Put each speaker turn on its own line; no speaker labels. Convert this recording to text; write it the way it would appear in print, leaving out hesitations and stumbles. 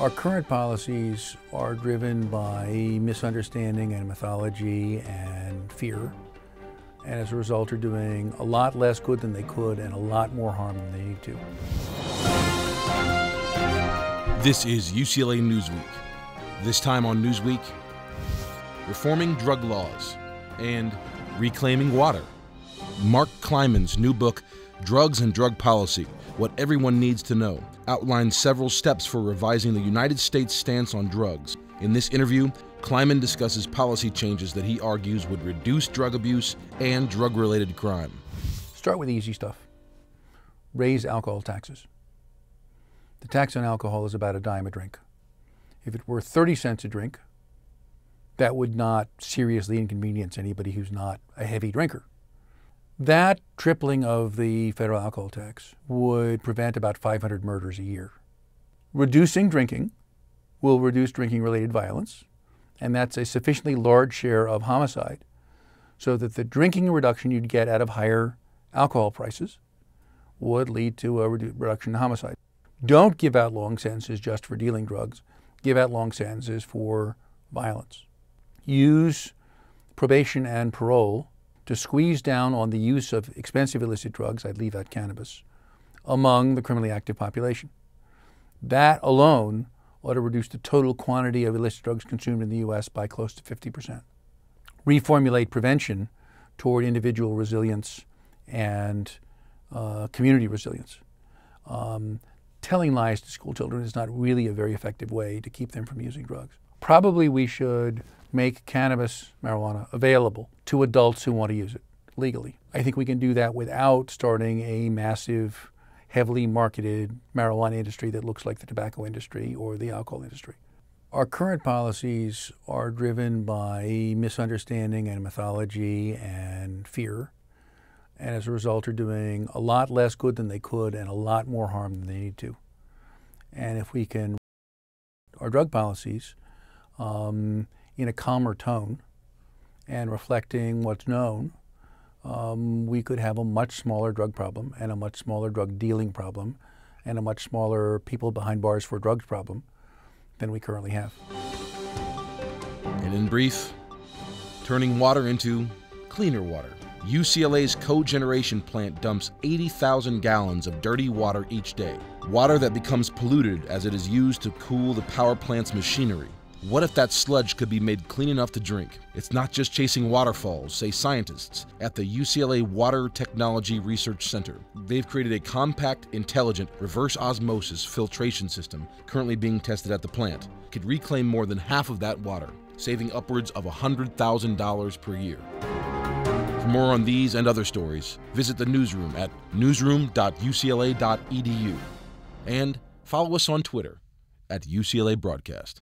Our current policies are driven by misunderstanding and mythology and fear, and as a result are doing a lot less good than they could and a lot more harm than they need to.
This is UCLA Newsweek. This time on Newsweek, reforming drug laws and reclaiming water. Mark Kleiman's new book, Drugs and Drug Policy, What Everyone Needs to Know, outlines several steps for revising the United States stance on drugs. In this interview, Kleiman discusses policy changes that he argues would reduce drug abuse and drug-related crime.
Start with the easy stuff. Raise alcohol taxes. The tax on alcohol is about $0.10 a drink. If it were 30 cents a drink, that would not seriously inconvenience anybody who's not a heavy drinker. That tripling of the federal alcohol tax would prevent about 500 murders a year. Reducing drinking will reduce drinking-related violence, and that's a sufficiently large share of homicide so that the drinking reduction you'd get out of higher alcohol prices would lead to a reduction in homicide. Don't give out long sentences just for dealing drugs. Give out long sentences for violence. Use probation and parole to squeeze down on the use of expensive illicit drugs, I'd leave out cannabis, among the criminally active population. That alone ought to reduce the total quantity of illicit drugs consumed in the U.S. by close to 50%. Reformulate prevention toward individual resilience and community resilience. Telling lies to school children is not really a very effective way to keep them from using drugs. Probably we should make cannabis, marijuana, available to adults who want to use it legally. I think we can do that without starting a massive, heavily marketed marijuana industry that looks like the tobacco industry or the alcohol industry. Our current policies are driven by misunderstanding and mythology and fear, and as a result are doing a lot less good than they could and a lot more harm than they need to. And if we can our drug policies in a calmer tone and reflecting what's known, we could have a much smaller drug problem and a much smaller drug dealing problem and a much smaller people behind bars for drugs problem than we currently have.
And in brief, turning water into cleaner water. UCLA's cogeneration plant dumps 80,000 gallons of dirty water each day. Water that becomes polluted as it is used to cool the power plant's machinery. What if that sludge could be made clean enough to drink? It's not just chasing waterfalls, say scientists at the UCLA Water Technology Research Center. They've created a compact, intelligent, reverse osmosis filtration system currently being tested at the plant. It could reclaim more than half of that water, saving upwards of $100,000 per year. For more on these and other stories, visit the newsroom at newsroom.ucla.edu and follow us on Twitter at UCLA Broadcast.